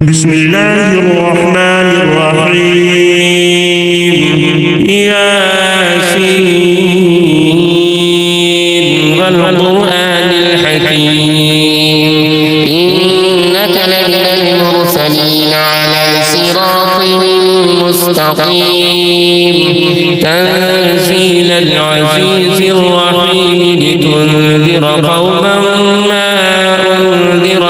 بسم الله الرحمن الرحيم ياسين والقرآن الحكيم إنك لمن المرسلين على صراط مستقيم تنزيل العزيز الرحيم لتنذر قوما ما أنذر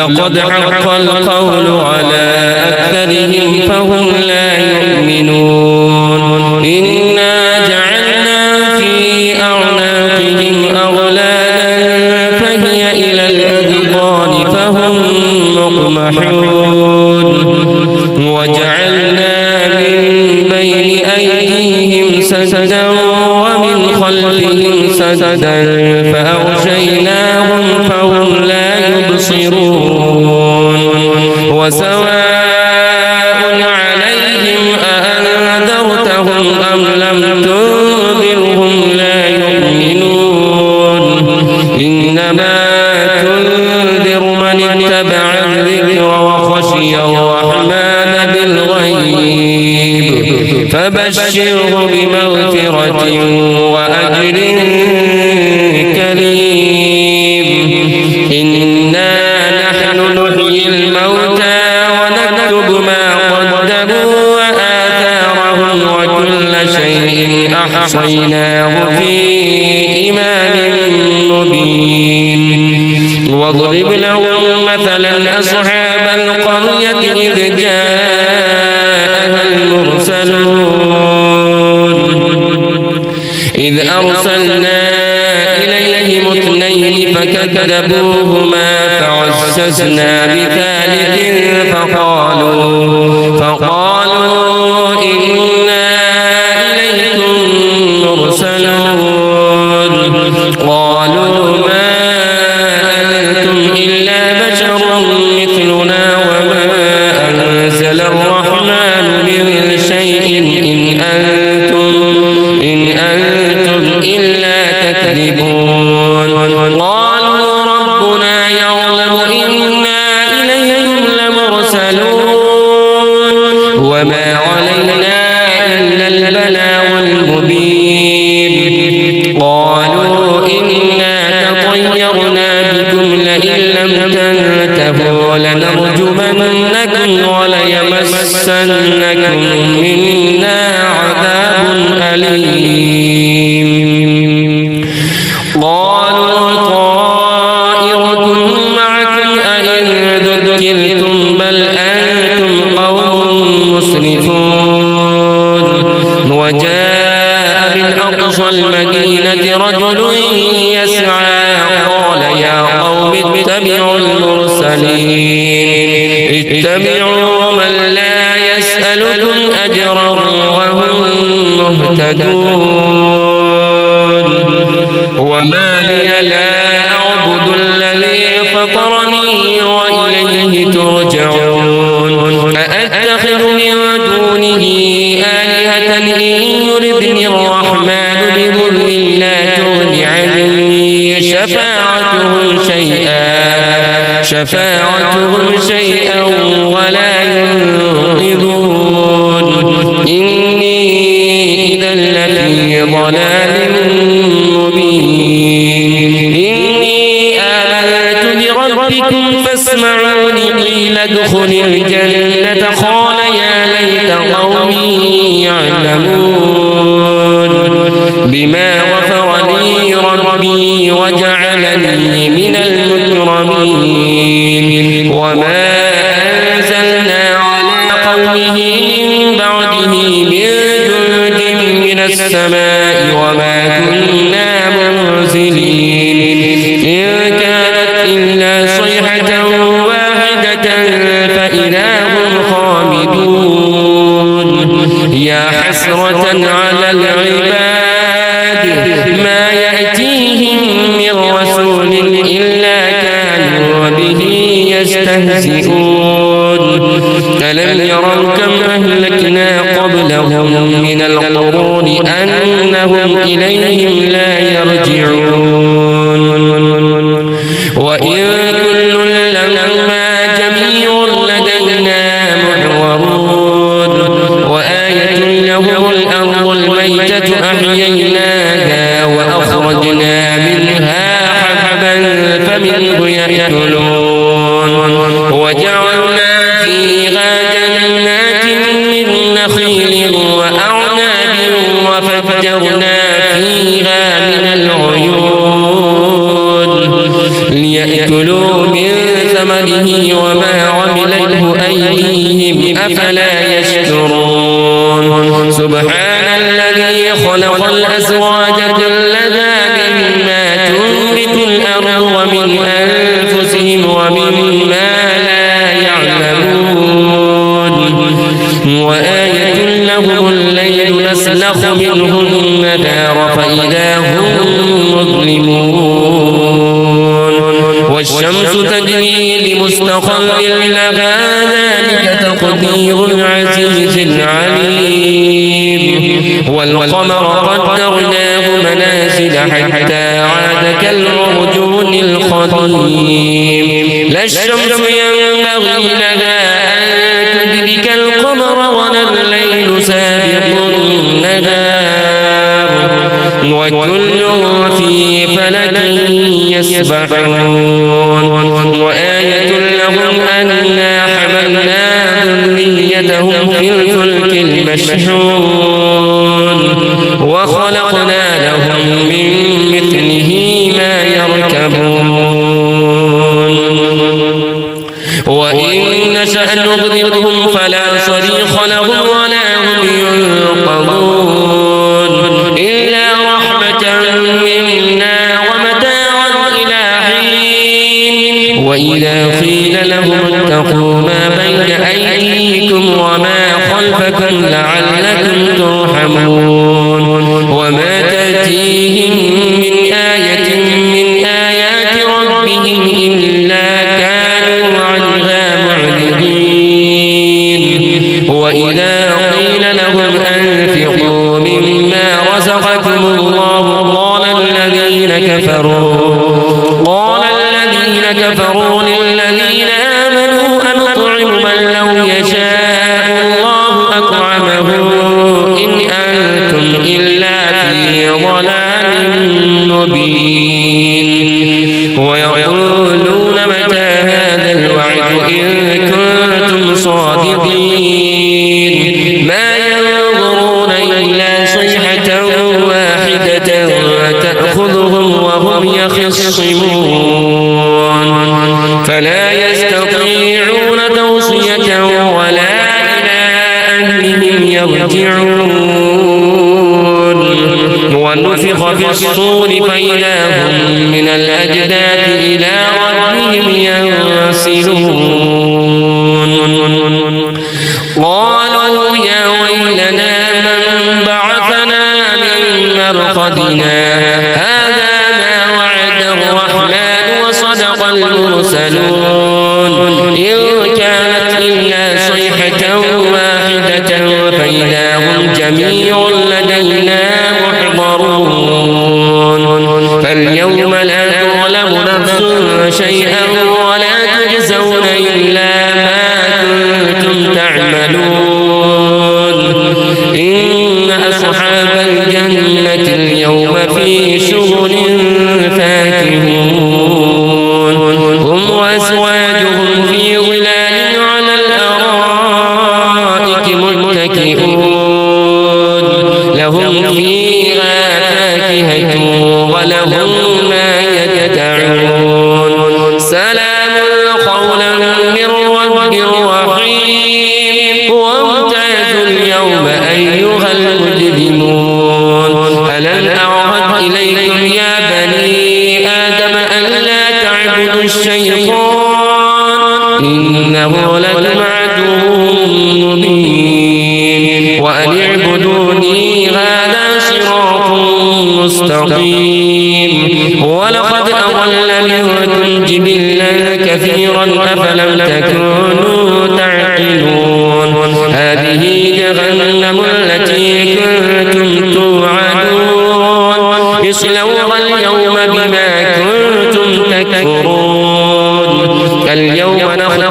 لقد حق القول على أكثرهم فهم لا يؤمنون إنا جعلنا في أعناقهم أغلالا فهي إلى الأذقان فهم مقمحون وجعلنا من بين أيديهم سدا ومن خلفهم سدا فأغشيناهم فهم لا يبصرون وسواء عليهم أأنذرتهم أم لم تنذرهم لا يؤمنون إنما تنذر من اتبع الذكر وخشي الرحمن بالغيب فبشره بمغفرة وأجر كريم إنا نحن نحيي الموتى ونكتب ما قدموا وآثارهم وكل شيء أحصيناه في إمام مبين واضرب لهم مثلا أصحاب القرية إذ جاءها المرسلون إذ أرسلنا إليهم اثنين فكذبوهما فعززنا بثالث فقالوا إنا إليكم مرسلون قالوا ما أنتم إلا بشر مثلنا وما أنزل الرحمن من شيء إن أنتم إلا تكذبون قالوا ربنا يعلم إنا إليكم لمرسلون وما علينا إلا البلاغ المبين قالوا إنا تطيرنا بكم لئن لم تنتهوا لنرجمنكم وليمسنكم منا عذاب أليم قالوا طائركم معكم أئن ذكرتم بل أنتم قوم مسرفون وجاء من أقصى المدينة رجل يسعى قال يا قوم اتبعوا المرسلين اتبعوا من لا يسألكم أجرا وهم مهتدون وما لي لا أعبد الذي فطرني وإليه ترجعون أأتخذ من دونه آلهة إن يردني الرحمن بضر لا تغن عني شفاعتهم شيئا ولا ينقذون إني إذا لفي ضلال مبين إني آمنت بربكم فاسمعوني قيل ادخل الجنة قال يا ليت قومي يعلمون بما غفر لي ربي وجعلني من المكرمين وما أنزلنا على قومه من بعده من جند من السماء وما كنا منزلين إن كانت إلا صيحة واحدة فإذا هم خامدون يا حسرة على العباد ما يأتيهم من رسول إلا كانوا به يستهزئون ألم يروا كم أهلكنا قبلهم من القرون أنهم إليهم لا يرجعون وإن كل لما جميع لدينا محضرون وآية لهم الأرض الميتة أحييناها وأخرجنا منها حبا فمنه يأكلون وجعلنا فيها جنات من نخيل وأعناب وفجرنا فيها من العيون ليأكلوا من ثمره وما عملته أيديهم أفلا يشكرون سبحان الذي خلق الأزواج كلها مما تنبت الأرض ومن أنفسهم ومما لا يعلمون وآية لهم الليل نسلخ منه النهار فإذا هم مظلمون والشمس تجري لمستقر لها ذلك تقدير العزيز العليم والقمر قدرناه منازل حتى عاد كالعرجون القديم لا الشمس ينبغي لها أن تدرك القمر ولا الليل سابق النهار وكل في فلك يسبحون وآية لهم أنا حملنا ذريتهم في الفلك المشحون وخلقنا لهم من مثله ما يركبون وإن نشأ نغرقهم فلا صريخ لهم ولا هم ينقذون إلا رحمة منا ومتاعا إلى حين وإذا قيل لهم اتقوا ما بين أيديكم وما خلفكم لعلكم ترحمون وما تأتيهم من آية من آيات ربهم إلا كانوا عنها معرضين وإذا قيل لهم أنفقوا مما رزقكم الله قال الذين كفروا للذين آمنوا أنطعم من لو يشاء الله أطعمه إن أنتم إلا في ضلال مبين ويقولون متى هذا الوعد إن كنتم صادقين ما ينظرون إلا صيحة واحدة تأخذهم وهم يخصمون فلا يستطيعون توصية ولا إلى أهلهم يرجعون ونفخ في الصور فإذا هم من الأجداث إلى ربهم ينسلون قالوا يا ويلنا من بعثنا من مرقدنا هذا ما وعد الرحمن وصدق المرسلون إن كانت إلا صيحة واحدة فإذا هم جميع لدينا محضرون فاليوم لا تظلم نفس شيئا ولا تجزون إلا ما كنتم تعملون إن أصحاب الجنة اليوم في شغل فاكهون هم وأزواجهم في ظلال على الأرائك متكئون لهم فيها فاكهة ولهم ما يدعون سلام قولا من رب رحيم وامتازوا اليوم أيها المجرمون ألم أعهد إليكم يا بني آدم ألا تعبدوا الشيطان إنه لكم عدو مبين وأن اعبدوني هذا صراط مستقيم ولقد أضل منكم جبلا كثيرا أفلم تكونوا تعقلون هذه جهنم التي كنتم توعدون اصلوها اليوم بما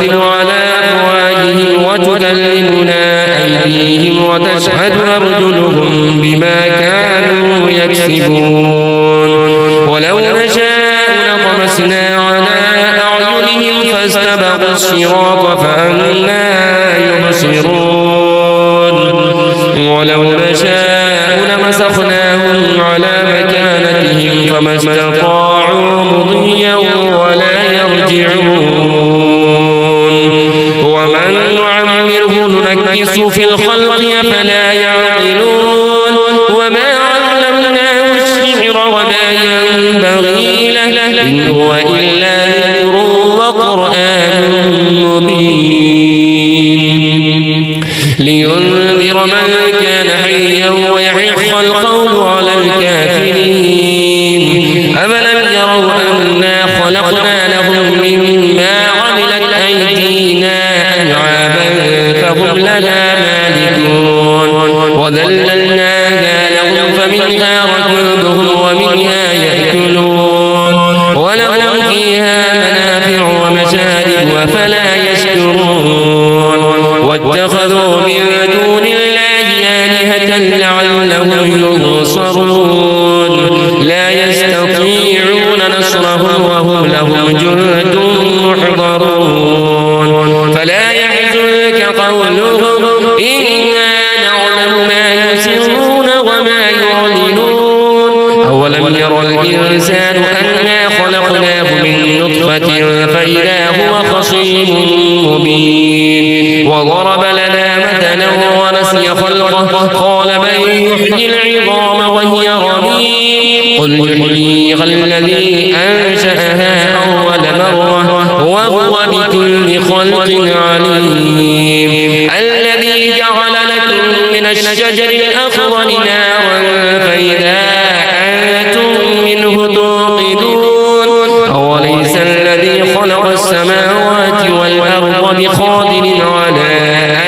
ونختم على أفواههم وتكلمنا أيديهم وتشهد أرجلهم بما كانوا يكسبون ولو نشاء لطمسنا على أعينهم فاستبقوا الصراط فأنى يبصرون ولو نشاء لمسخناهم على مكانتهم فما استطاعوا مضيا ولا يرجعون ومن نعمره ننكسه في الخلق أفلا يعقلون وما علمناه الشعر وما ينبغي له إن هو إلا ذكر وقرآن مبين لينذر من كان حيا ويحق القول على الكافرين أفلم يروا أنا خلقنا لهم مما عملت أيدينا أنعاما فهم لها مالكون وذللناها لهم فمنها ركوبهم ومنها يأكلون ولهم فيها منافع ومشارب أفلا يشكرون واتخذوا من دون الله آلهة لعلهم ينصرون لا يستطيعون نصرهم وهم لهم جند محضرون فلا يحزنك قولهم إنا نعلم ما يسرون وما يعلنون أولم ير الإنسان أنا خلقناه من نطفة فإذا هو خصيم مبين وضرب لنا مثلا ونسي خلقه قال من يحيي العظام وهي رميم قل يحييها الذي أنشأها أول مرة وهو بكل خلق عليم الذي جعل لكم من الشجر الأخضر نارا فإذا أنتم منه توقدون أوليس الذي خلق السماوات والأرض بقادر على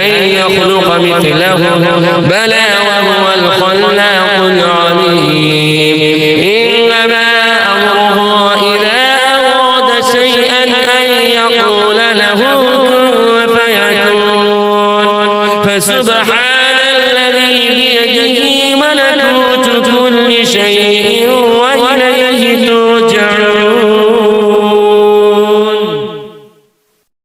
أن يخلق مثلهم بلى وهو الخلاق العليم إنما أمره إذا أراد شيئا أن يقول له كن فيكون فسبحان الذي بيده ملكوت كل شيء